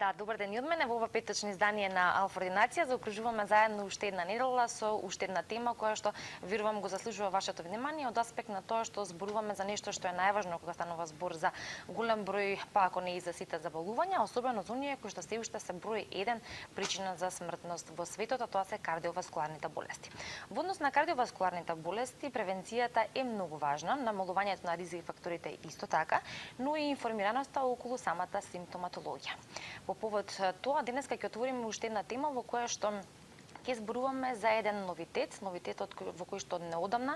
Да, добар ден и од мене во ова петочно издание на Алфа Ординација. Заокружуваме заедно уште една недела со уште една тема која што верувам го заслужува вашето внимание од аспект на тоа што зборуваме за нешто што е најважно кога станува збор за голем број, па ако не и за сите заболувања, особено за оние кои што се уште се број 1 причина за смртност во светот, а тоа се кардиоваскуларните болести. Во однос на кардиоваскуларните болести, превенцијата е многу важна, намалувањето на ризик факторите исто така, но и информираноста околу самата симптоматологија. По повод тоа, денеска ќе отвориме уште една тема во која што ќе зборуваме за еден новитетот во кој што неодамна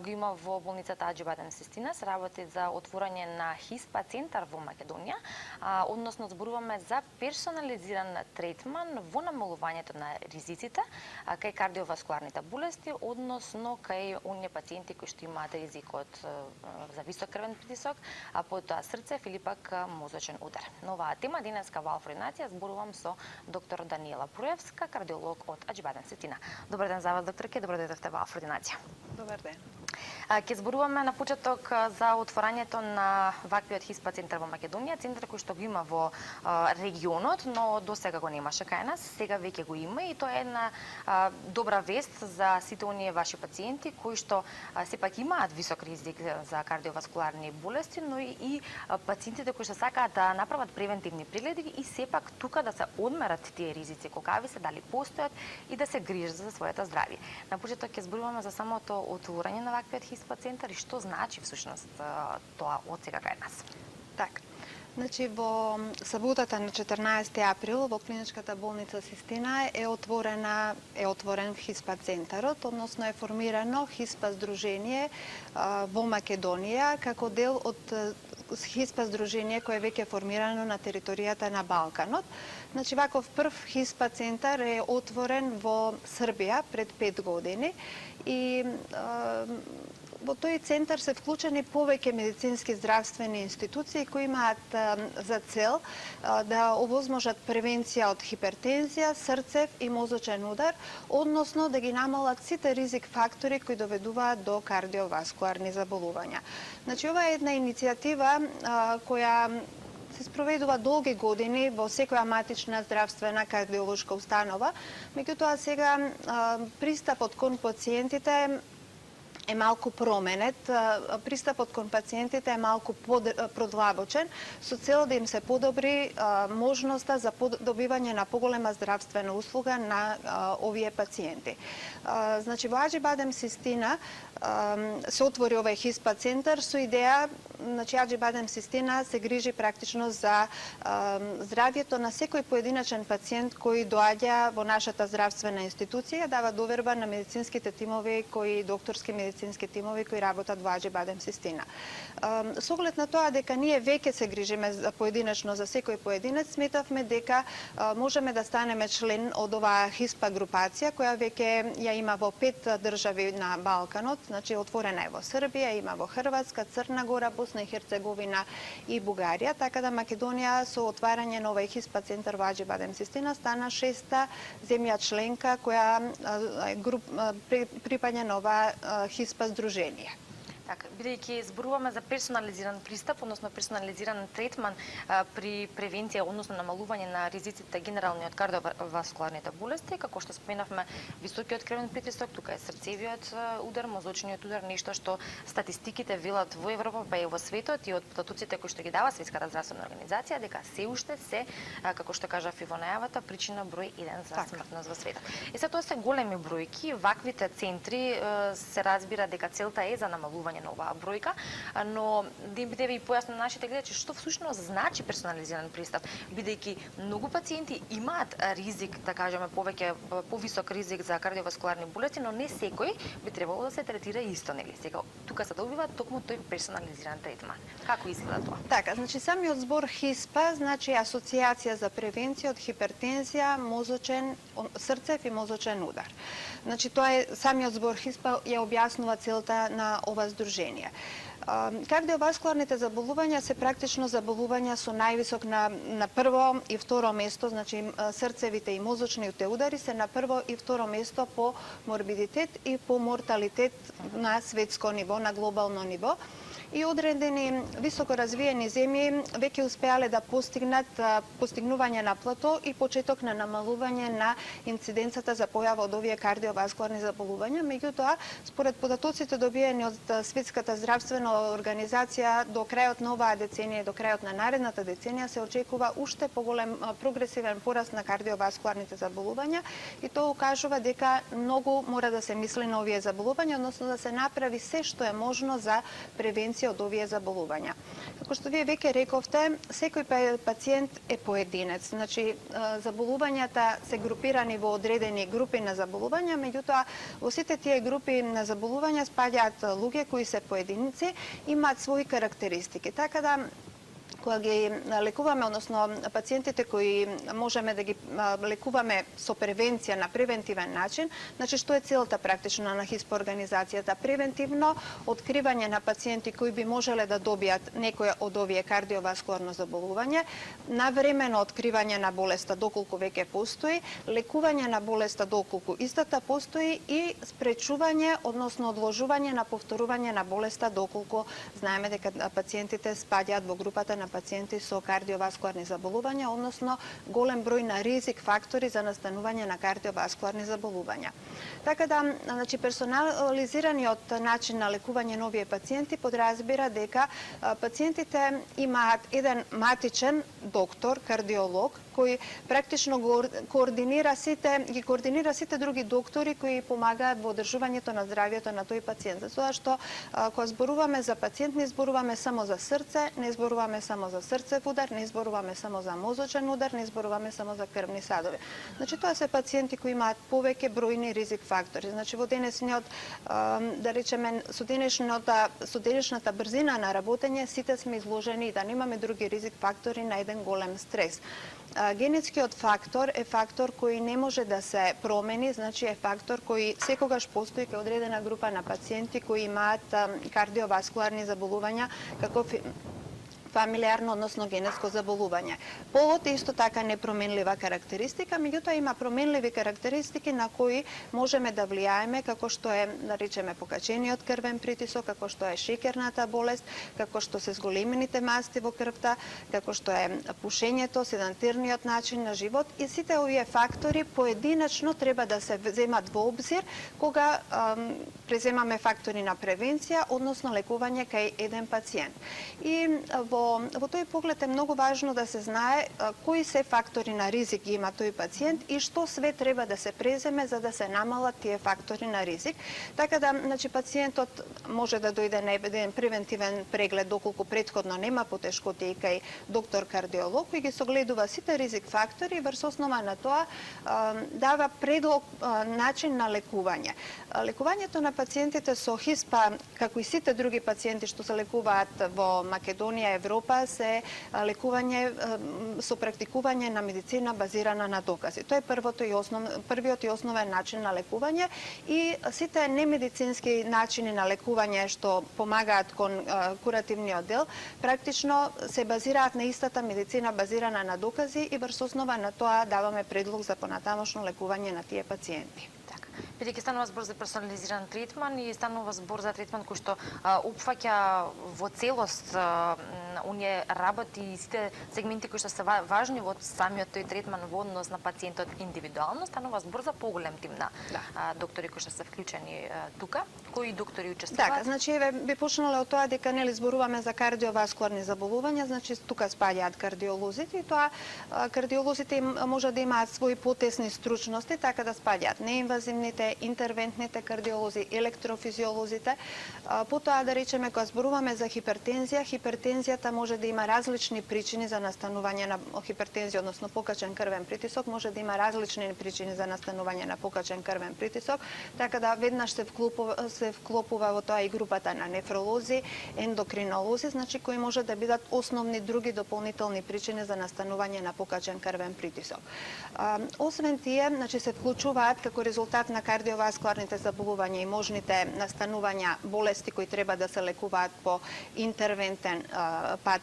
го има во болницата Аџи Бадем Систина, се работи за отворање на ХИСПА центар во Македонија, односно зборуваме за персонализиран третман во намалувањето на ризиците кај кардиоваскуларните болести, односно кај оние пациенти кои што имаат ризик од за висок крвен притисок, а потоа срцев или пак мозочен удар. На оваа тема денеска во Алфа Ординација зборувам со доктор Даниела Проевска, кардиолог од Аџи Бадем Систина. Добар ден за вас, докторке, добро дојдовте во Алфа Ординација. Добар ден. Ќе зборуваме на почеток за отворањето на ваквиот ХИСПА центар во Македонија, центар кој што го има во регионот, но до сега го немаше кај нас, сега веќе го има и тоа е една добра вест за сите оние ваши пациенти кои што сепак имаат висок ризик за кардиоваскуларни болести, но и пациентите кои што сакаат да направат превентивни прегледи и сепак тука да се одмерат тие ризици какави се, дали постојат и да се грижат за своето здравје. На почеток ќе зборуваме за самото отворање на ваквиот ХИСПА центар и што значи всушност тоа од сега кај нас. Така. Значи, во саботата на 14 април во клиничката болница Систина е отворен ХИСПА центарот, односно е формирано ХИСПА здружение во Македонија како дел од ХИСПА здружение кое веќе е формирано на територијата на Балканот. Значи, ваков прв ХИСПА центар е отворен во Србија пред 5 години и во тој центар се вклучени повеќе медицински здравствени институции кои имаат за цел да овозможат превенција од хипертензија, срцев и мозочен удар, односно да ги намалат сите ризик фактори кои доведуваат до кардиоваскуларни заболувања. Значи, ова е една иницијатива која се спроведува долги години во секоја матична здравствена кардиолошка установа, меѓутоа сега пристапот кон пациентите е малку променет, пристапот кон пациентите е малку продлабочен, со цел да им се подобри можноста за добивање на поголема здравствена услуга на овие пациенти. Значи, во Аџи Бадем Систина се отвори овој ХИСПА центар со идеја, значи Аџи Бадем Систина се грижи практично за здравјето на секој поединачен пациент кој доаѓа во нашата здравствена институција, дава доверба на медицинските тимови докторски медицински тимови кои работат во Аџи Бадем Систина. Со оглед на тоа дека ние веќе се грижиме поединечно за секој поединец, сметавме дека можеме да станеме член од оваа ХИСПА групација која веќе ја има во 5 држави на Балканот, значи отворена е во Србија, има во Хрватска, Црна Гора, Босна и Херцеговина и Бугарија, така да Македонија со отварање на овој ХИСПА центар во Аџи Бадем Систина стана 6-та земја членка која припаѓа на оваа ХИСПА здружение. Така, бидејќи зборуваме за персонализиран пристап, односно персонализиран третман при превенција, односно намалување на ризиците генерални од кардиоваскуларните болести, како што споменавме, високиот крвен притисок, тука е срцевиот удар, мозочниот удар, нешто што статистиките велат во Европа, па и во светот и од потоците кои што ги дава Светската здравствена организација, дека се уште се, како што кажав и во најавата, причина број 1 за смртност во светот. И се тоа се големи бројки, ваквите центри се разбира дека целта е за намалување на оваа бројка, но да ви појаснам нашите гледачи што всушност значи персонализиран пристап, бидејќи многу пациенти имаат ризик, да кажеме повисок ризик за кардиоваскуларни болести, но не секој би требало да се третира исто, нели? Сега тука се добива токму тој персонализиран третман. Како изгледа тоа? Така, значи самиот збор ХИСПА значи асоциација за превенција од хипертензија, срцев и мозочен удар. Значи тоа е самиот збор ХИСПА ја објаснува целта на ова здружение. Кардиоваскуларните заболувања се практично заболувања со највисок на прво и второ место, значи срцевите и мозочните удари се на прво и второ место по морбидитет и по морталитет на светско ниво, на глобално ниво. и одредени високо развиени земји веќе успеале да постигнување на плато и почеток на намалување на инциденцата за појава од овие кардиоваскуларни заболувања. Меѓутоа, според податоците добиени од Светската здравствена организација, до крајот на оваа деценија и до крајот на наредната деценија се очекува уште поголем прогресивен пораст на кардиоваскуларните заболувања и тоа укажува дека многу мора да се мисли на овие заболувања, односно да се направи се што е можно за превенција од овие заболувања. Како што вие веќе рековте, секој пациент е поединец. Значи, заболувањата се групирани во одредени групи на заболувања, меѓутоа во сите тие групи на заболувања спаѓаат луѓе кои се поединци, имаат своји карактеристики. Така да кога ги лекуваме, односно пациентите кои можеме да ги лекуваме со превенција на превентивен начин, значи што е целта практично на ХИСП организацијата? Превентивно откривање на пациенти кои би можеле да добијат некоја од овие кардиоваскуларно заболување, навремено откривање на болеста доколку веќе постои, лекување на болеста доколку истата постои и спречување, односно одложување на повторување на болеста доколку знаеме дека пациентите спаѓаат во групата на пациенти со кардиоваскуларни заболувања, односно голем број на ризик фактори за настанување на кардиоваскуларни заболувања. Така да, значи, персонализираниот начин на лекување на овие пациенти подразбира дека пациентите имаат еден матичен доктор, кардиолог, кој практично ги координира сите други доктори кои помагаат во одржувањето на здравјето на тој пациент. Затоа што кога зборуваме за пациент, не зборуваме само за срце, не зборуваме само за срцев удар, не зборуваме само за мозочен удар, не зборуваме само за крвни садови. Значи, тоа се пациенти кои имаат повеќе бројни ризик фактори. Значи, во денесниот, да речеме, со денешната брзина на работење, сите сме изложени и да немаме други ризик фактори на еден голем стрес. Генетскиот фактор е фактор кој не може да се промени, значи е фактор кој секогаш постои кај одредена група на пациенти кои имаат кардиоваскуларни заболувања, како фамилиарно, односно генетско заболување. Полот е исто така непроменлива карактеристика, меѓутоа има променливи карактеристики на кои можеме да влијаеме, како што е, да речеме, покачениот крвен притисок, како што е шеќерната болест, како што се зголемените масти во крвта, како што е пушењето, седентарниот начин на живот и сите овие фактори поединачно треба да се земат во обзир кога преземаме фактори на превенција, односно лекување кај еден пациент. И во тој поглед е многу важно да се знае кои се фактори на ризик ги има тој пациент и што све треба да се преземе за да се намалат тие фактори на ризик. Така да, значи, пациентот може да дојде на еден превентивен преглед доколку претходно нема потешкоти кај доктор кардиолог кој ги согледува сите ризик фактори и врз основа на тоа дава предлог начин на лекување. Лекувањето на пациентите со ХИСП, како и сите други пациенти што се лекуваат во Македонија, Европа, се лекување со практикување на медицина базирана на докази. Тоа е првиот и основен начин на лекување и сите немедицински начини на лекување што помагаат кон куративниот дел, практично се базираат на истата медицина базирана на докази и врз основа на тоа даваме предлог за понатамошно лекување на тие пациенти. Бидејќи станува збор за персонализиран третман и станува збор за третман кој што опфаќа во целост оние работи и сите сегменти кои што се важни во самиот тој третман во однос на пациентот индивидуално, станува збор за поголем тим на доктори кои што се вклучени тука. Кои доктори учествуваат? Така, значи еве би почнале од тоа дека нели зборуваме за кардиоваскуларни заболувања, значи тука спаѓаат кардиолозите и тоа кардиолозите може да имаат своји потесни стручности, така да спаѓаат неинвазивните, интервентните кардиолози, електрофизиолозите. Потоа да речеме кога зборуваме за хипертензијата може да има различни причини за настанување на хипертензија, односно покачен крвен притисок, може да има различни причини за настанување на покачен крвен притисок, така да веднаш се вклопува во тоа и групата на нефролози, ендокринолози, значи кои може да бидат основни други дополнителни причини за настанување на покачен крвен притисок. Освен тие, значи се вклучуваат како резултат на кардиоваскуларните заболувања и можните настанувања болести кои треба да се лекуваат по интервентен пат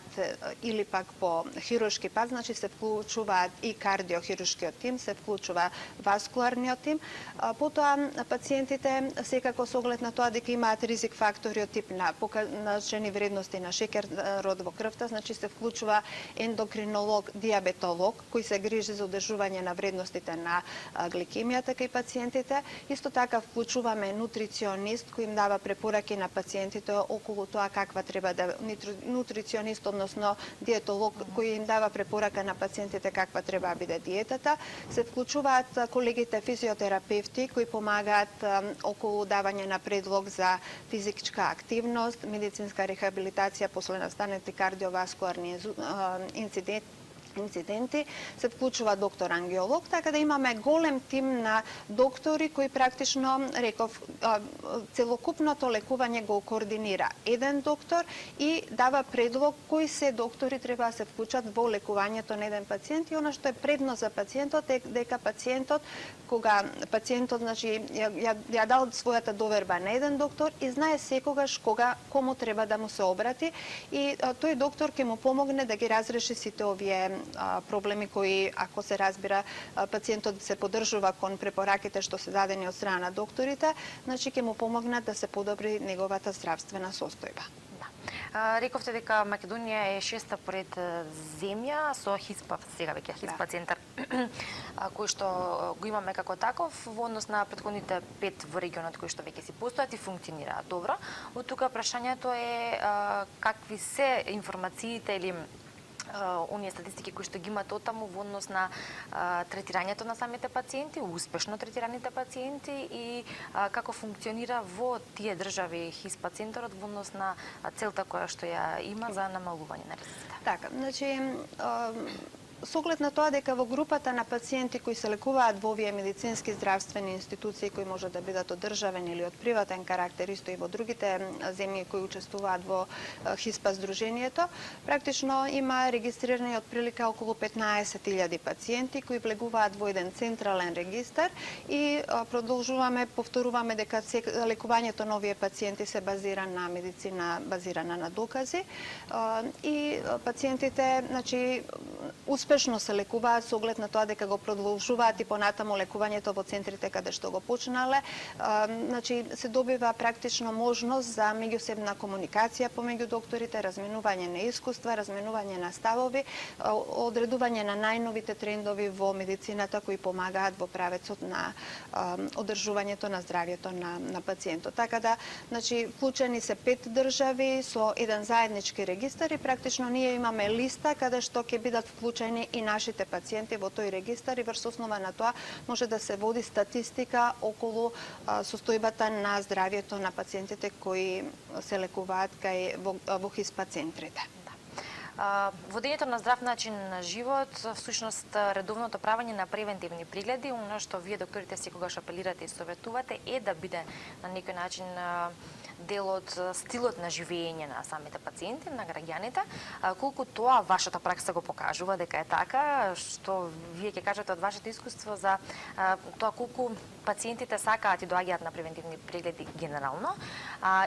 или пак по хируршки пат, значи се вклучуваат и кардиохируршкиот тим, се вклучува васкуларниот тим. Потоа пациентите секако со оглед на на тоа дека имаат ризик фактори од тип на покачени вредности на шеќерот во крвта, значи се вклучува ендокринолог, диабетолог, кој се грижи за одржување на вредностите на гликемијата кај пациентите. Исто така вклучуваме нутриционист кој им дава препораки на пациентите околу тоа каква треба да нутриционист, односно диетолог кој им дава препорака на пациентите каква треба да биде диетата. Се вклучуваат колегите физиотерапевти кои помагаат околу давање на предлог за физичка активност, медицинска рехабилитација после настанети кардиоваскуларни инциденти, се вклучува доктор ангиолог, така да имаме голем тим на доктори кои практично, реков, целокупното лекување го координира еден доктор и дава предлог кои се доктори треба да се вклучат во лекувањето на еден пациент. И она што е предно за пациентот е дека пациентот, кога пациентот, значи, ја дал својата доверба на еден доктор и знае секогаш кому треба да му се обрати и тој доктор ќе му помогне да ги разреши сите овие проблеми кои, ако се разбира, пациентот се поддржува кон препораките што се дадени од страна на докторите, значи ќе му помогнат да се подобри неговата здравствена состојба. Рековте дека Македонија е шеста поред земја со ХИСПА, сега веќе ХИСПА центар, кој што го имаме како таков во однос на претходните 5 во регионот кои што веќе си постојат и функционираат добро. Од тука прашањето е какви се информациите или оние статистики кои што ги имат отаму во однос на третирањето на самите пациенти, успешно третираните пациенти и како функционира во тие држави ХИСПА центарот во однос на целта која што ја има за намалување на ризиците. Така, значи со оглед на тоа дека во групата на пациенти кои се лекуваат во овие медицински здравствени институции кои може да бидат од државен или од приватен карактер, исто и во другите земји кои учествуваат во ХИСПА здруженијето, практично има регистрирани отприлика околу 15.000 пациенти кои влегуваат во еден централен регистар и продолжуваме, повторуваме дека лекувањето на овие пациенти се базира на медицина базирана на докази и пациентите, значи, успешно се лекуваат со оглед на тоа дека го продолжуваат и понатаму лекувањето во центрите каде што го почнале. Значи се добива практично можност за меѓусебна комуникација помеѓу докторите, разменување на искуства, разменување на ставови, одредување на најновите трендови во медицината кои помагаат во правецот на одржувањето на здравјето на пациентот. Така да, значи, вклучени се 5 држави со еден заеднички регистар и практично ние имаме листа каде што ќе бидат вклучени и нашите пациенти во тој регистар и врз основа на тоа може да се води статистика околу состојбата на здравјето на пациентите кои се лекуваат во ХИСПА центрите. Водењето на здрав начин на живот, всушност редовното правење на превентивни прегледи, оно што вие докторите секогаш апелирате и советувате е да биде на некој начин дел од стилот на живење на самите пациенти, на граѓаните. Колку тоа вашата пракса го покажува дека е така, што вие ќе кажете од вашето искуство за тоа колку пациентите сакаат и доаѓаат на превентивни прегледи генерално.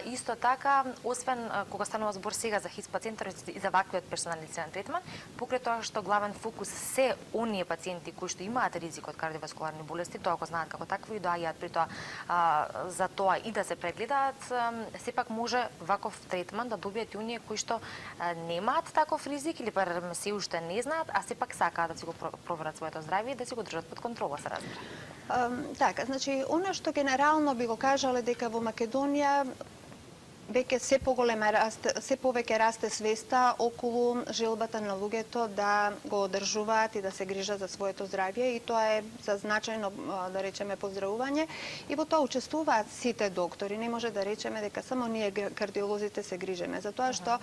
Исто така, освен кога станува збор сега за ХИСПА центар и за ваквиот персонализиран третман, покрај тоа што главен фокус се оние пациенти кои што имаат ризик од кардиоваскуларни болести, тоа го знаат како такво и доаѓаат при тоа за тоа и да се прегледаат, сепак може ваков третман да добијат и оние кои што немаат таков ризик или барем се уште не знаат, а сепак сакаат да си го проверат своето здравје и да си го држат под контрола, се разбира. Така, значи, она што генерално би го кажале дека во Македонија веќе се повеќе расте свеста околу желбата на луѓето да го одржуваат и да се грижат за своето здравје и тоа е за значајно, да речеме, поздравување и во тоа учествуваат сите доктори. Не може да речеме дека само ние кардиолозите се грижиме, затоа што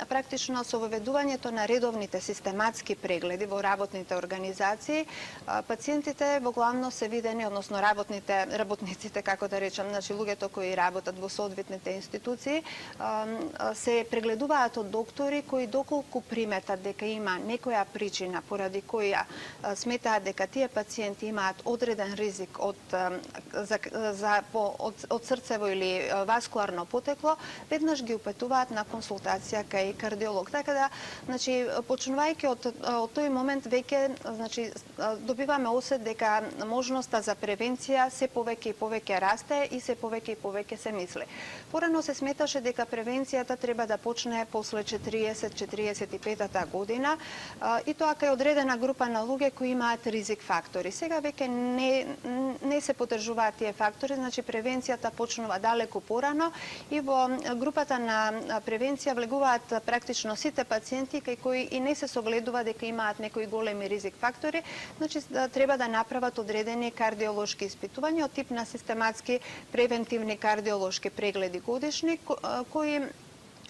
практично со воведувањето на редовните систематски прегледи во работните организации, пациентите во главно се видени, односно работниците, како да речем, значи луѓето кои работат во соодветните институции се прегледуваат од доктори кои доколку приметат дека има некоја причина поради која сметаат дека тие пациенти имаат одреден ризик од срцево или васкуларно потекло, веднаш ги упатуваат на консултација кај кардиолог. Така да, значи, почнувајќи од тој момент веќе, значи, добиваме осет дека можноста за превенција се повеќе и повеќе расте и се повеќе и повеќе се мисли. Порано се сметаше дека превенцијата треба да почне после 40-45 година и тоа кај одредена група на луѓе кои имаат ризик фактори. Сега веќе не се поддржуваат тие фактори, значи превенцијата почнува далеку порано и во групата на превенција влегуваат практично сите пациенти кај кои и не се согледува дека имаат некои големи ризик фактори, значи треба да направат одредени кардиолошки испитувања од тип на систематски превентивни кардиолошки прегледи годишни кои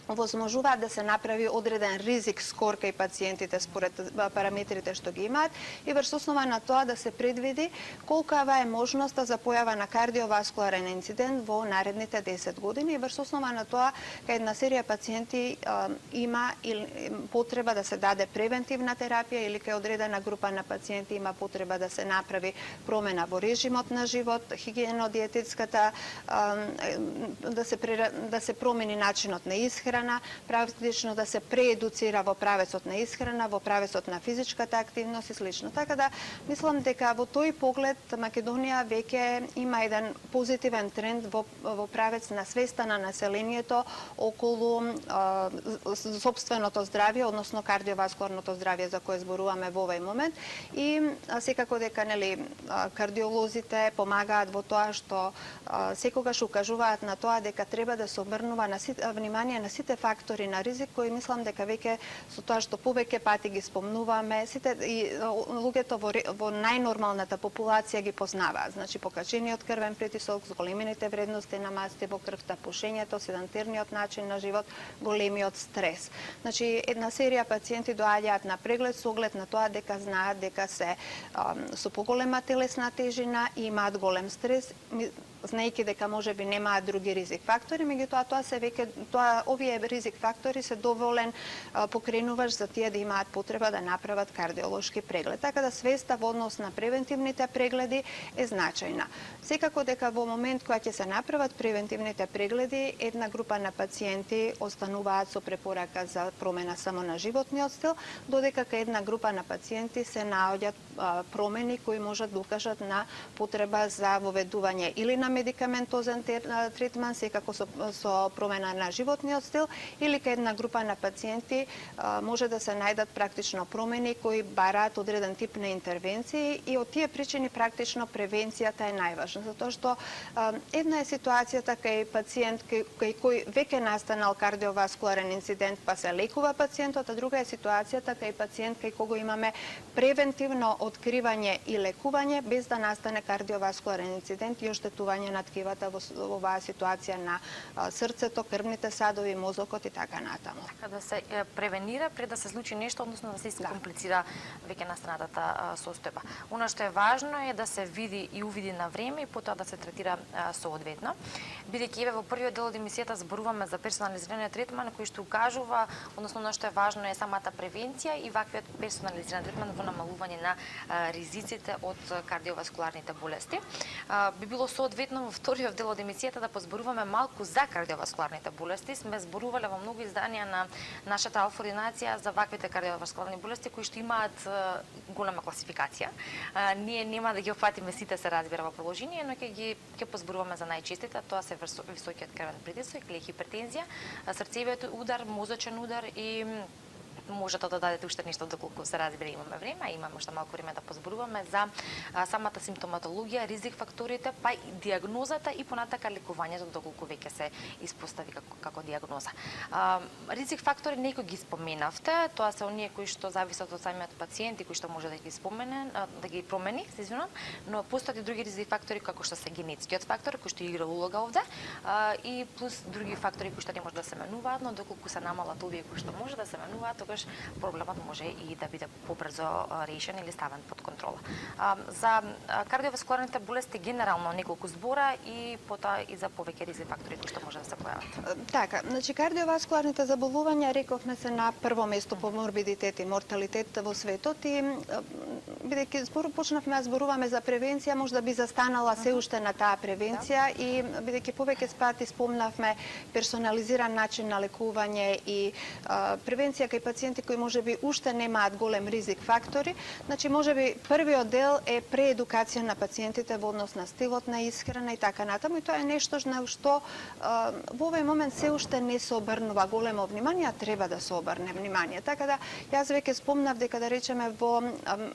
овозможуваат да се направи одреден ризик скор кај пациентите според параметрите што ги имаат и врз основа на тоа да се предвиди колкава е можноста за појава на кардиоваскуларен инцидент во наредните 10 години и врз основа на тоа кај една серија пациенти има потреба да се даде превентивна терапија или кај одредена група на пациенти има потреба да се направи промена во режимот на живот, хигиено-диететската, да се промени начинот на исхрана, практично да се преедуцира во правецот на исхрана, во правецот на физичката активност и слично. Така да, мислам дека во тој поглед Македонија веќе има еден позитивен тренд во правец на свеста на населението околу сопственото здравје, односно кардиоваскуларното здравје за кое зборуваме во овој момент и секако дека кардиолозите помагаат во тоа што секогаш укажуваат на тоа дека треба да се обрнува внимание на сите фактори на ризик кои мислам дека веќе со тоа што повеќе пати ги спомнуваме, сите и луѓето во најнормалната популација ги познаваат. Значи покачениот крвен притисок, зголемените вредности на масти во крвта, пушењето, седентарниот начин на живот, големиот стрес. Значи една серија пациенти доаѓаат на преглед со оглед на тоа дека знаат дека се со поголема телесна тежина и имаат голем стрес, знаејќи дека можеби немаат други ризик фактори, меѓутоа овие ризик фактори се доволен покренуваш за тие да имаат потреба да направат кардиолошки преглед. Така да свеста во однос на превентивните прегледи е значајна. Секако дека во момент кога ќе се направат превентивните прегледи, една група на пациенти остануваат со препорака за промена само на животниот стил, додека кај една група на пациенти се наоѓаат промени кои можат да укажат на потреба за воведување или на медикаментозен третман, секако со промена на животниот стил, или кај една група на пациенти може да се најдат практично промени кои бараат одреден тип на интервенции и од тие причини практично превенцијата е најважна, затоа што една е ситуацијата кај пациент кај кој веќе настанал кардиоваскуларен инцидент па се лекува пациентот, а друга е ситуацијата кај пациент кај кого имаме превентивно откривање и лекување без да настане кардиоваскуларен инцидент и оштетување на ткивата во оваа ситуација на срцето, крвните садови, мозокот и така натаму. Така да се превенира пред да се случи нешто, односно да се искомплицира веќе настанатата состојба. Она што е важно е да се види и увиди на време и потоа да се третира соодветно. Бидејќи во првиот дел од емисијата зборуваме за персонализираниот третман кој што укажува, односно она што е важно е самата превенција и ваквиот персонализиран третман во намалување на ризиците од кардиоваскуларните болести. Би било соодветно во вториот дел од емисијата да позборуваме малку за кардиоваскуларните болести. Сме зборувале во многу изданија на нашата алфа-ординација за ваквите кардиоваскуларни болести кои што имаат голема класификација. Ние нема да ги опфатиме сите, се разбира, во продолжение, но ќе позборуваме за најчестите, тоа се високиот крвен притисок или хипертензија, срцевиот удар, мозочен удар и може да додадете уште нешто доколку се разбира имаме време, имаме уште малку време да позборуваме за самата симптоматологија, ризик факторите, па и диагнозата и понатака лекувањето доколку веќе се испостави како диагноза. Ризик фактори некои ги споменавте, тоа се оние кои што зависат од самиот пациент и кои што може да ги спомене, да ги промени, се извинувам, но постојат и други ризик фактори како што се генетскиот фактор кој што игра улога овде и плюс други фактори кои што не може да се менуваат, но доколку се намалат овие кои што може да се менуваат, тогаш проблемот може и да биде побрзо решен или ставен под контрола. За кардиоваскуларните болести генерално неколку збора и потоа и за повеќе ризик фактори кои што може да се појават. Така, значи кардиоваскуларните заболувања рековме се на прво место по морбидитет и морталитет во светот и бидејќи почнавме да зборуваме за превенција, можда би застанала се уште на таа превенција и бидејќи повеќе пати спомнавме персонализиран начин на лекување и превенција кај пациенти кои можеби уште немаат голем ризик фактори, значи можеби првиот дел е преедукација на пациентите во однос на стилот на исхрана и така натаму и тоа е нешто на што во овој момент се уште не се обрнува големо внимание, а треба да се обрне внимание. Така да јас веќе спомнав дека да речеме во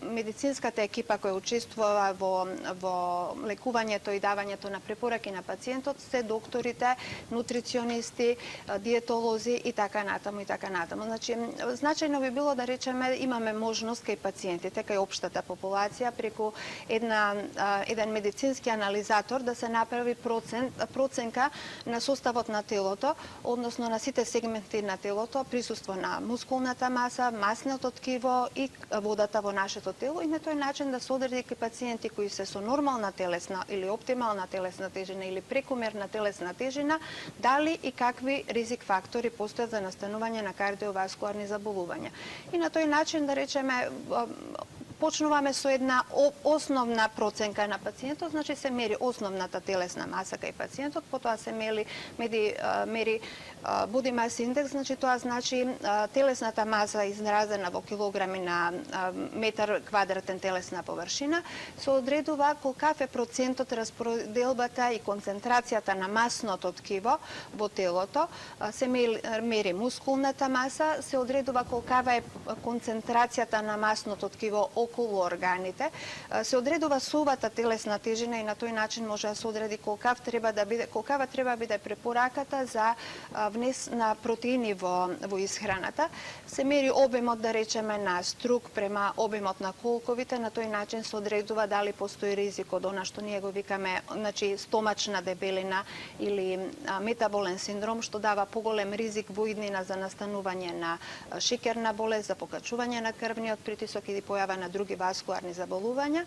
медицинската екипа која учествува во лекувањето и давањето на препораки на пациентот се докторите, нутриционисти, диетолози и така натаму и така натаму. Значи значајно би било да речеме имаме можност кај пациентите, кај општата популација преку еден медицински анализатор да се направи проценка на составот на телото, односно на сите сегменти на телото, присуство на мускулната маса, масното ткиво и водата во нашето тело и на тој начин да се одреди кај пациенти кои се со нормална телесна или оптимална телесна тежина или прекумерна телесна тежина, дали и какви ризик фактори постојат за настанување на кардиоваскуларни заболувања. И на тој начин да речеме почнуваме со една основна проценка на пациентот, значи се мери основната телесна маса кај пациентот, потоа се мери body mass index, значи тоа значи телесната маса изразена во килограми на метар квадратен телесна површина, се одредува колкав е процентот распределбата и концентрацијата на масното ткиво во телото, се мери мускулната маса, се одредува колкава е концентрацијата на масното ткиво околу органите, се одредува сувата телесна тежина и на тој начин може да се одреди колкава треба да биде препораката за внес на протеини во исхраната. Се мери обемот, да речеме, на струк према обемот на колковите, на тој начин се одредува дали постои ризик од она што ние го викаме, значи стомачна дебелина или метаболен синдром, што дава поголем ризик во иднина за настанување на шеќерна болест, за покачување на крвниот притисок или појава на други васкуларни заболувања.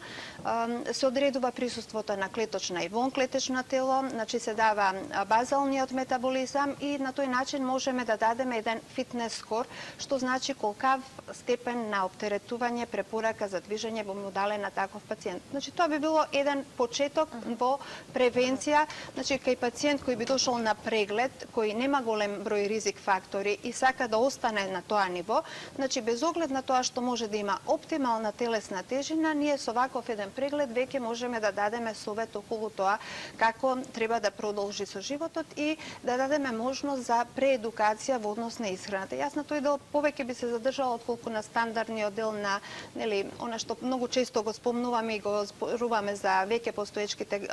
Се одредува присуството на клеточна и вонклеточна тело, значи се дава базалниот метаболизам и на тој начин можеме да дадеме еден фитнес скор, што значи колкав степен на оптеретување препорака за движење во модале на таков пациент. Значи тоа би било еден почеток во превенција, значи кај пациент кој би дошол на преглед, кој нема голем број ризик фактори и сака да остане на тоа ниво, значи без оглед на тоа што може да има оптимална телесна тежина, ние со ваков еден преглед веќе можеме да дадеме совет околу тоа како треба да продолжи со животот и да дадеме можност за преедукација во однос на исхраната. Јас на тој дел повеќе би се задржала отколку на стандардниот дел на она што многу често го спомнуваме и го зборуваме за веќе постоечките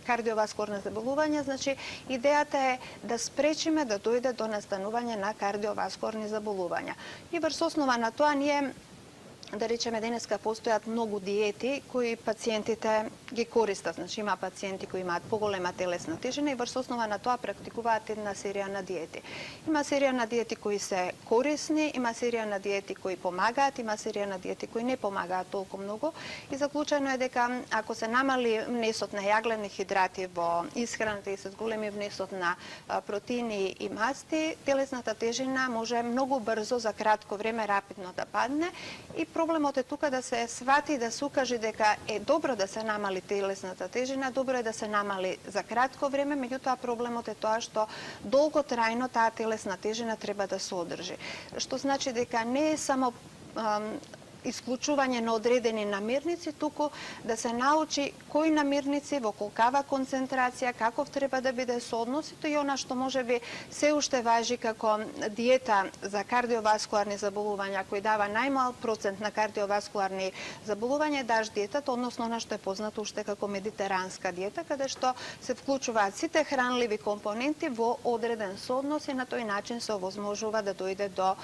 кардиоваскуларни заболувања, значи идејата е да спречиме да дојде до настанување на кардиоваскуларни заболувања. И врз основа на тоа ние да речеме денеска постојат многу диети кои пациентите ги користат. Значи има пациенти кои имаат поголема телесна тежина и врз основа на тоа практикуваат една серија на диети. Има серија на диети кои се корисни, има серија на диети кои помагаат, има серија на диети кои не помагаат толку многу и заклучено е дека ако се намали внесот на јаглени хидрати во исхраната и се зголеми внесот на протеини и масти, телесната тежина може многу брзо за кратко време рапидно да падне и проблемот е тука да се свати и да се укаже дека е добро да се намали телесната тежина, добро е да се намали за кратко време, меѓутоа проблемот е тоа што долготрајно таа телесна тежина треба да се одржи. Што значи дека не е само исклучување на одредени намирници, туку да се научи кои намирници, во колкава концентрација, каков треба да биде соодносито и она што можеби се уште важи како диета за кардиоваскуларни заболувања, кој дава најмал процент на кардиоваскуларни заболувања, даш диетата, односно она што е познато уште како медитеранска диета, каде што се вклучуваат сите хранливи компоненти во одреден сооднос и на тој начин се овозможува да дојде до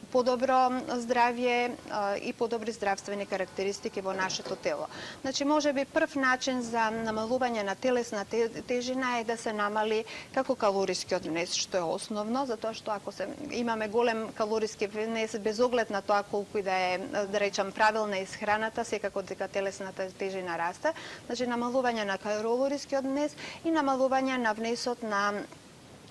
подобро здравје, и подобри здравствени карактеристики во нашето тело. Значи, може би прв начин за намалување на телесна тежина е да се намали како калорискиот внес, што е основно, затоа што ако имаме голем калориски внес без оглед на тоа колку и да е, да речам, правилна исхраната, секако дека телесната тежина расте. Значи, намалување на калорискиот внес и намалување на внесот на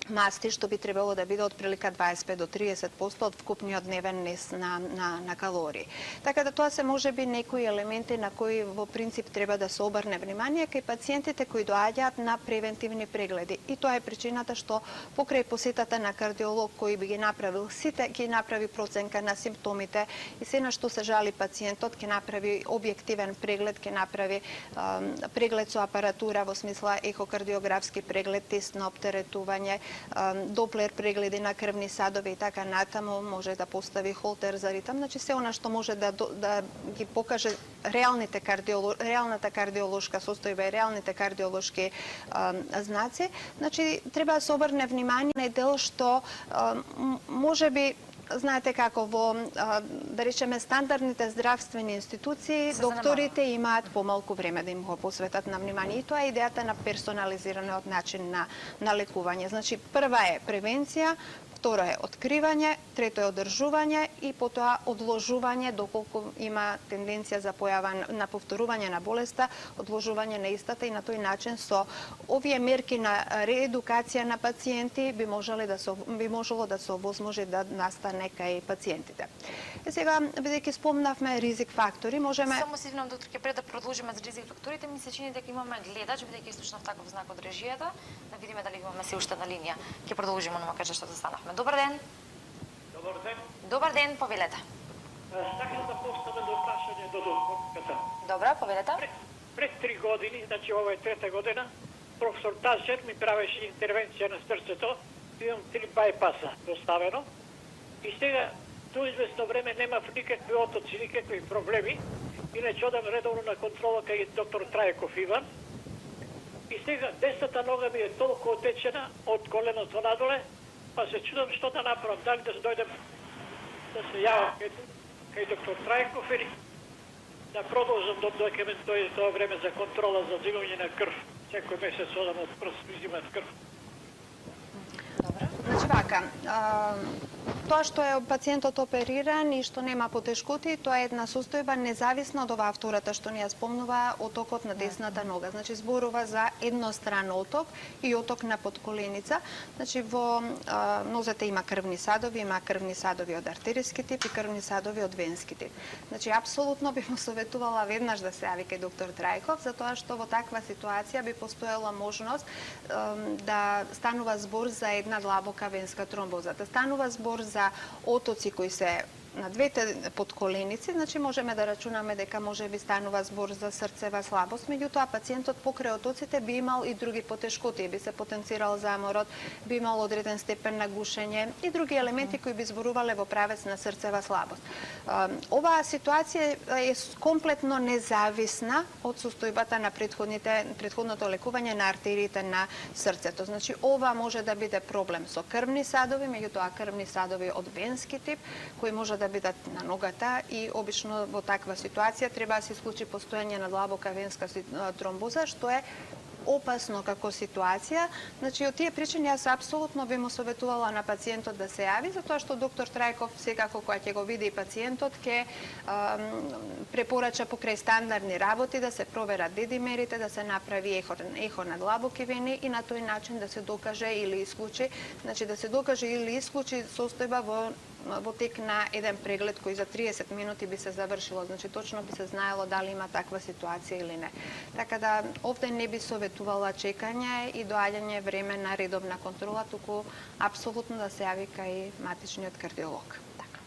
масти, што би требало да биде од прилика 25 до 30% од вкупниот дневен нес на калории. Така да тоа се може би некои елементи на кои во принцип треба да се обрне внимание кај пациентите кои доаѓаат на превентивни прегледи. И тоа е причината што покрај посетата на кардиолог кој би ги направил сите, ќе направи проценка на симптомите и се на што се жали пациентот, ќе направи објективен преглед, ќе направи преглед со апаратура во смисла ехокардиографски преглед, тест на оптеретување, доплер прегледи на крвни садови и така натаму, може да постави холтер за ритам, значи се она што може да ги покаже реалната кардиолошка состојба и реалните кардиолошки знаци. Значи треба да се обрне внимание на дел што може би знаете како во да речеме стандардните здравствени институции докторите имаат помалку време да им го посветат на внимание и тоа е идејата на персонализираниот начин на лекување. Значи прва е превенција, второ е откривање, трето е одржување и потоа одложување доколку има тенденција за појава на повторување на болеста, одложување на истата и на тој начин со овие мерки на реедукација на пациенти би можело да се овозможи да настане кај пациентите. И сега, бидејќи спомнавме ризик фактори, можеме... Само се извинувам, доктор, ќе пред да продолжиме за ризик факторите, ми се чини дека имаме гледач, бидејќи слушнав таков знак од режијата, да видиме дали имаме се уште на линија. Ќе продолжиме, но кажа што застанавме. Добар ден. Добар ден. Добар ден, повелете. Сакам да поставам прашање до докторката. Добра, повелете. Пред 3 години, значи ова е трета година, професор Тазер ми правеше интервенција на срцето, имам 3 байпаса поставено и сега до известно време немав никакви отоци, никакви проблеми. Иначе одам редовно на контрола кај доктор Трајков Иван. И сега десната нога ми е толку отечена од коленото надоле, па се чудам што да направам, дали да дојдем да се јавам кај доктор Трајков или да продолжам додека ми дојде тоа време за контрола за зимање на крв. Секој месец одам од прст ми зимат крв. Добра. Значи вака, тоа што е пациентот опериран и што нема потешкоти, тоа е една состојба независна од оваа втората што ни ја спомнува отокот на десната нога. Значи зборува за едностран оток и оток на подколеница. Значи во нозете има крвни садови од артериски тип и крвни садови од венски тип. Значи апсолутно би му советувала веднаш да се јави кај доктор Трајков, затоа што во таква ситуација би постоела можност да станува збор за една длабока венска тромбоза, да станува збор за отоци кои се на двете подколеници, значи можеме да рачунаме дека може би станува збор за срцева слабост, меѓутоа пациентот покрај отоците би имал и други потешкоти, би се потенцирал заморот, би имал одреден степен на гушење и други елементи кои би зборувале во правец на срцева слабост. Оваа ситуација е комплетно независна од состојбата на претходното лекување на артериите на срцето. Значи ова може да биде проблем со крвни садови, меѓутоа крвни садови од венски тип, кои може да бидат на ногата и обично во таква ситуација треба да се исклучи постојање на длабока венска тромбоза, што е опасно како ситуација. Значи, од тие причини јас апсолутно би му советувала на пациентот да се јави, затоа што доктор Трајков секако кога ќе го види пациентот ќе препорача покрај стандардни работи да се проверат дедимерите, да се направи ехо на длабоки вени и на тој начин да се докаже или исклучи, значи да се докаже или исклучи состојба во тек на еден преглед кој за 30 минути би се завршило, значи точно би се знаело дали има таква ситуација или не. Така да овде не би советувала чекање и доаѓање време на редовна контрола, туку апсолутно да се јави кај матичниот кардиолог. Така.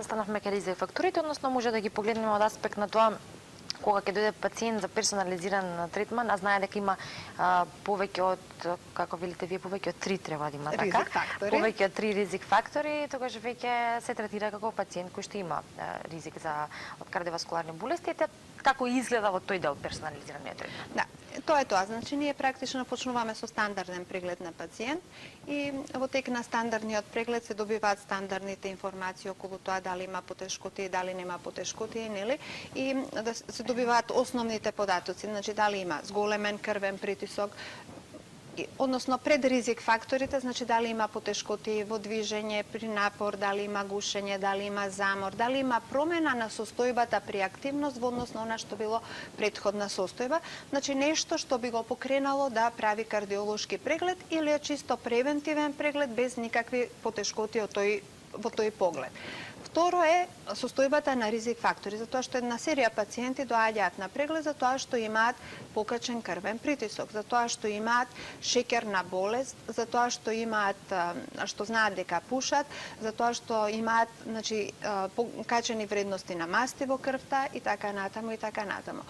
Застанавме кај ризик факторите, односно може да ги погледнеме од аспект на тоа кога ќе дојде пациент за персонализиран третман, а знае дека има повеќе од, како велите вие, повеќе од 3 треба да има, така? Повеќе од 3 ризик фактори, тогаш веќе се третира како пациент кој што има ризик од кардиоваскуларни болести. како изгледа во тој дел персонализираниот третман? Да, тоа е тоа. Значи, ние практично почнуваме со стандарден преглед на пациент и во тек на стандардниот преглед се добиваат стандардните информации околу тоа дали има потешкоти, дали нема потешкоти, нели? И да се добиваат основните податоци, значи дали има зголемен крвен притисок, односно пред ризик факторите, значи дали има потешкоти во движење, при напор, дали има гушење, дали има замор, дали има промена на состојбата при активност во однос на она што било претходна состојба, значи нешто што би го покренало да прави кардиолошки преглед или е чисто превентивен преглед без никакви потешкоти во тој поглед. Второ е состојбата на ризик фактори, затоа што една серија пациенти доаѓаат на преглед затоа што имаат покачен крвен притисок, затоа што имаат шеќерна болест, затоа што имаат, што знаат дека пушат, затоа што имаат, значи, покачени вредности на масти во крвта и така натаму и така натаму.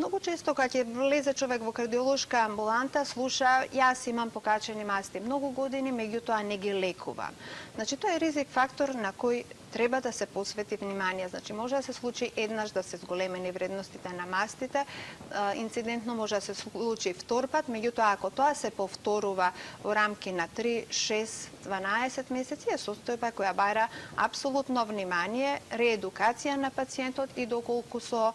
Многу често кога ќе влезе човек во кардиолошка амбуланта, слуша јас имам покачени масти многу години, меѓутоа не ги лекувам. Значи тоа е ризик фактор на кој треба да се посвети внимание. Значи, може да се случи еднаш да се зголемени вредностите на мастите, инцидентно може да се случи втор пат, меѓутоа ако тоа се повторува во рамки на 3, 6, 12 месеци, е состојба која бара апсолутно внимание, реедукација на пациентот и доколку со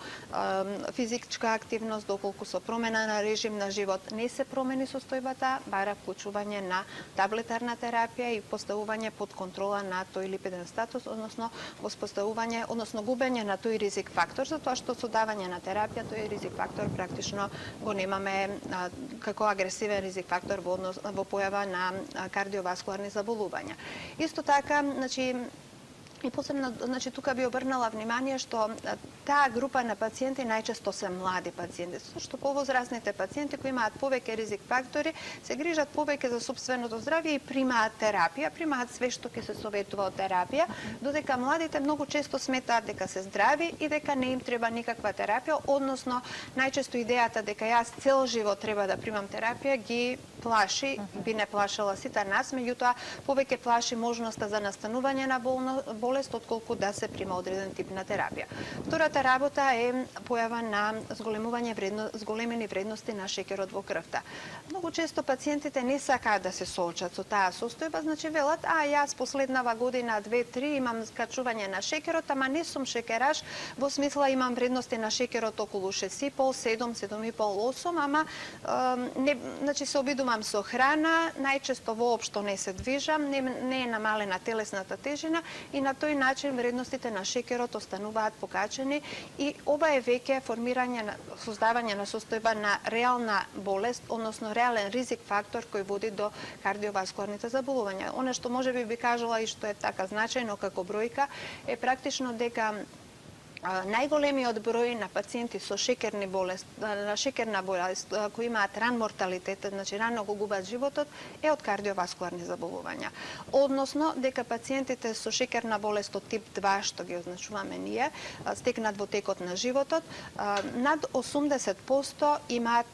физичка активност, доколку со промена на режим на живот не се промени состојбата, бара вклучување на таблетарна терапија и поставување под контрола на тој липиден статус, односно воспоставување, односно губење на тој ризик фактор, затоа што со давање на терапија тој ризик фактор практично го немаме како агресивен ризик фактор во појава на кардиоваскуларни заболувања. Исто така, значи, и посебно, значи, тука би обрнала внимание што таа група на пациенти најчесто се млади пациенти, што повозрасните пациенти кои имаат повеќе ризик фактори се грижат повеќе за сопственото здравје и примаат терапија, примаат све што ќе се советува од терапија, додека младите многу често сметаат дека се здрави и дека не им треба никаква терапија, односно најчесто идејата дека јас цел живот треба да примам терапија ги плаши, би не плашала сите нас, меѓутоа повеќе плаши можноста за настанување на болест отколку да се прима одреден тип на терапија. Втората работа е појава на зголемени вредности на шеќерот во крвта. Многу често пациентите не сакаат да се соочат со таа состојба, значи велат, јас последнава година 2-3 имам скачување на шеќерот, ама не сум шеќераш, во смисла имам вредности на шеќерот околу 6,5, 7, 7,5, 8, ама не, значи се обидувам со храна, најчесто воопшто не се движам, не е намалена телесната тежина и на тој начин вредностите на шеќерот остануваат покачени и ова е веќе создавање на состојба на реална болест, односно реален ризик фактор кој води до кардиоваскуларните заболувања. Она што можеби би кажала и што е така значајно како бројка е практично дека најголемиот број на пациенти со шеќерна болест кои имаат ран морталитет, значи рано го губат животот, е од кардиоваскуларни заболувања. Односно дека пациентите со шеќерна болест од тип 2, што ги означуваме ние, стекнат во текот на животот, над 80% имаат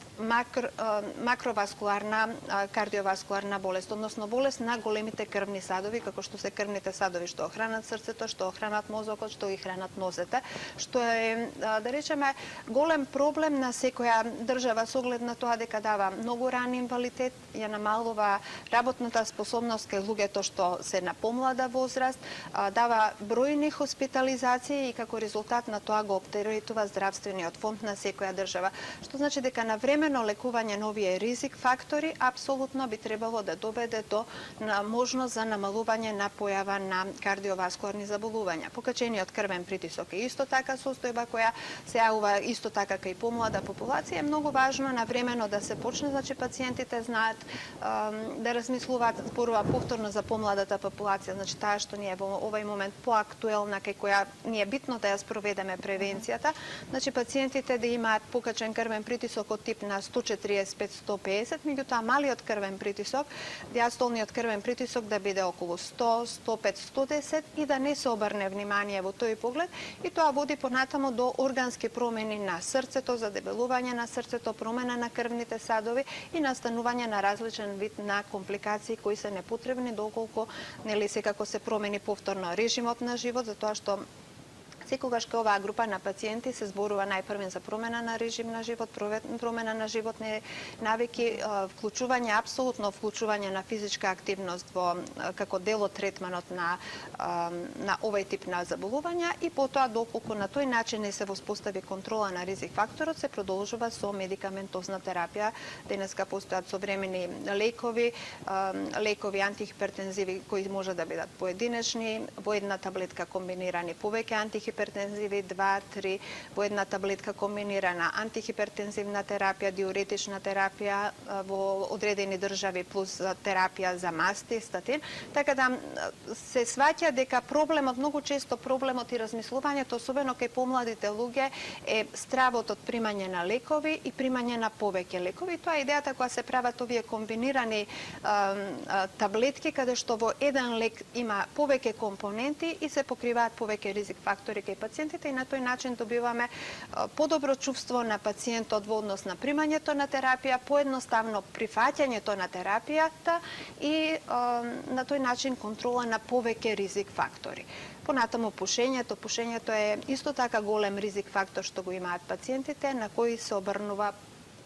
макроваскуларна кардиоваскуларна болест, односно болест на големите крвни садови, како што се крвните садови што охранат срцето, што охранат мозокот, што ги хранат нозете, што е, да речеме, голем проблем на секоја држава со оглед на тоа дека дава многу ран инвалидитет, ја намалува работната способност кај луѓето што се на помлада возраст, дава бројни хоспитализации и како резултат на тоа го оптеретува здравствениот фонд на секоја држава, што значи дека на времено лекување на овие ризик фактори апсолутно би требало да доведе до можност за намалување на појава на кардиоваскуларни заболувања. Покачениот крвен притисок е исто така состојба која се јавува исто така кај помлада популација. Е многу важно навремено да се почне, значи пациентите знаат да размислуваат, зборува повторно за помладата популација, значи таа што ни е во овој момент поактуелна, кај која ни е битно да ја спроведеме превенцијата, значи пациентите да имаат покачен крвен притисок од тип на 145-150, меѓутоа малиот крвен притисок, диастолниот крвен притисок да биде околу 100, 105, 110 и да не се обрне внимание во тој поглед, и тоа води понатамо до органски промени на срцето, задебелување на срцето, промена на крвните садови и настанување на различен вид на компликации кои се непотребни доколку нели секако се промени повторно режимот на живот, затоа што Секогаш кај оваа група на пациенти се зборува најпрвен за промена на режим на живот, промена на животни навики, вклучување, апсолутно вклучување на физичка активност во како дел од третманот на овој тип на заболувања и потоа доколку на тој начин не се воспостави контрола на ризик факторот, се продолжува со медикаментозна терапија. Денеска постојат современи лекови, антихипертензиви кои може да бидат поединечни, во една таблетка комбинирани повеќе антихипертензиви, 2-3, во една таблетка комбинирана антихипертензивна терапија, диуретична терапија во одредени држави плюс терапија за масти, статин. Така да се сваќа дека проблемот, многу често проблемот и размислувањето, особено кај помладите луѓе, е стравот од примање на лекови и примање на повеќе лекови. Тоа е идејата кога се прават овие комбинирани таблетки, каде што во еден лек има повеќе компоненти и се покриваат повеќе ризик фактори кај пациентите и на тој начин добиваме подобро чувство на пациентот во однос на примањето на терапија, поедноставно прифаќањето на терапијата и на тој начин контрола на повеќе ризик фактори. Понатаму пушењето е исто така голем ризик фактор што го имаат пациентите, на кои се обрнува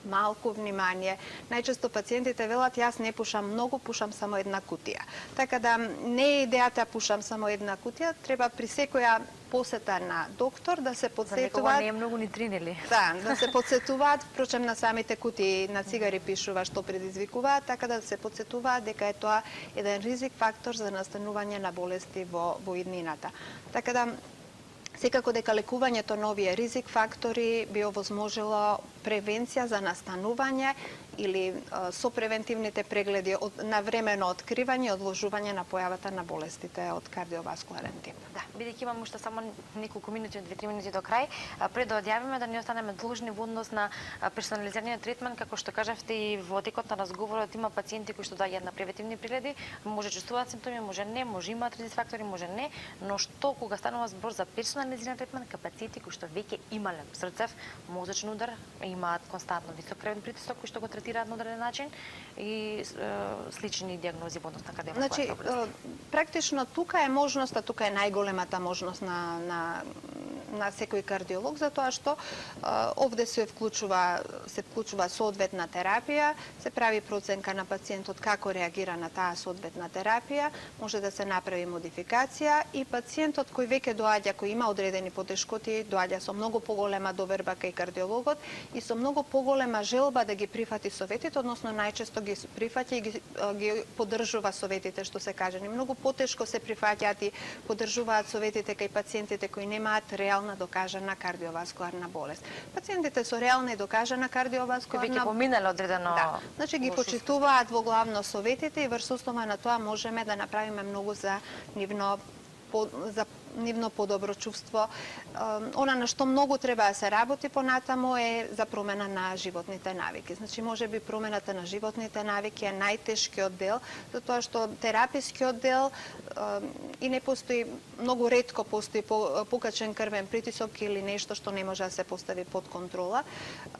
малку внимание. Најчесто пациентите велат, јас не пушам многу, пушам само една кутија. Така да не е идејата пушам само една кутија, треба при секоја посета на доктор да се подсетуваат. За некога не е многу ни тринели. Да се подсетуваат, впрочем на самите кутии на цигари пишува што предизвикуваат, така да се подсетуваат дека е тоа еден ризик фактор за настанување на болести во иднината. Така да секако дека лекувањето на овие ризик фактори би овозможило превенција за настанување или со превентивните прегледи на времено откривање и одложување на појавата на болестите од кардиоваскуларен тип. Да, бидејќи имам уште само неколку минути, 2-3 минути до крај, пред да одјавиме да не останеме должни во однос на персонализираниот третман, како што кажавте и во текот на разговорот, има пациенти кои што доаѓаат на превентивни прегледи, може чувствуваат симптоми, може не, може имаат ризик фактори, може не, но што кога станува збор за персонализиран третман, пациенти кои што веќе имале срцев, мозочен удар, имаат константно висок крвен притисок кои што го третираат на одреден начин и слични диагнози во однос на кардиоваскуларната болест. Практично тука е можноста, тука е најголемата можност на секој кардиолог, затоа што овде се вклучува соодветна терапија, се прави проценка на пациентот како реагира на таа соодветна терапија, може да се направи модификација и пациентот кој веќе доаѓа, кој има одредени потешкоти, доаѓа со многу поголема доверба кај кардиологот и со многу поголема желба да ги прифати советите, односно најчесто ги прифаќа и ги поддржува советите што се кажани. Многу потешко се прифаќаат и поддржуваат советите кај пациентите кои немаат реална докажана кардиоваскуларна болест. Пациентите со реална и докажана кардиоваскуларна кои веќе поминале одредено. Да, значи ги почитуваат во главно советите и врз основа на тоа можеме да направиме многу за нивно подобро чувство. Она на што многу треба да се работи понатаму е за промена на животните навики. Значи, може би промената на животните навики е најтешкиот дел, затоа што терапискиот дел и не постои, многу ретко постои покачен крвен притисок или нешто што не може да се постави под контрола.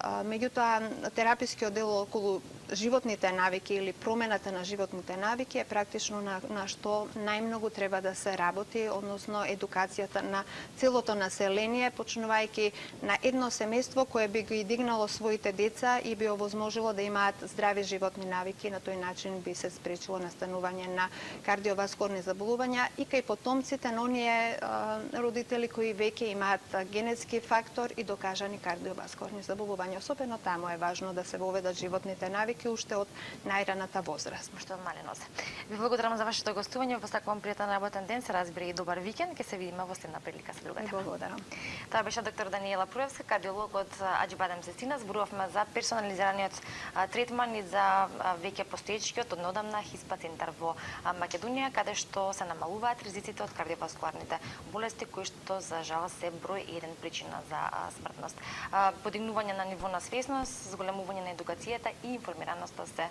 Меѓутоа, терапискиот дел околу животните навики или промената на животните навики е практично на што најмногу треба да се работи, односно едукацијата на целото население, почнувајќи на едно семејство кое би ги дигнало своите деца и би овозможило да имаат здрави животни навики, на тој начин би се спречило настанување на кардиоваскуларни заболувања и кај потомците на оние родители кои веќе имаат генетски фактор и докажани кардиоваскуларни заболувања. Особено таму е важно да се воведат животните навики уште од најраната возраст. Уште од мале нозе. Ви благодарам за вашето гостување, посакувам пријатен работен ден, се разбира и добар викенд, ќе се видиме во следна прилика со друга тема. Благодарам. Тоа беше доктор Даниела Пруевска, кардиолог од Аџибадем Цетина. Зборувавме за персонализираниот третман и за веќе постоечкиот од неодамна ХИСПА центар во Македонија, каде што се намалуваат ризиците од кардиоваскуларните болести, кои што за жал се број 1 причина за смртност. Подигнување на ниво на свесност, зголемување на едукацијата и информираноста се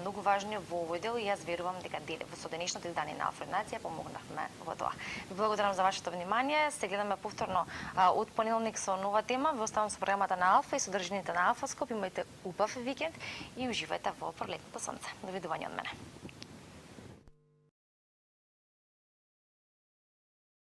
многу важни во овој дел и јас верувам дека со денешното издание на Алфа Нација помогнавме во тоа. Ви благодарам за вашето внимание. Се гледаме повторно од понеделник со нова тема. Ве оставам со програмата на Алфа и содржините на Алфаскоп. Имајте убав викенд и уживајте во пролетното сонце. Довидување од мене.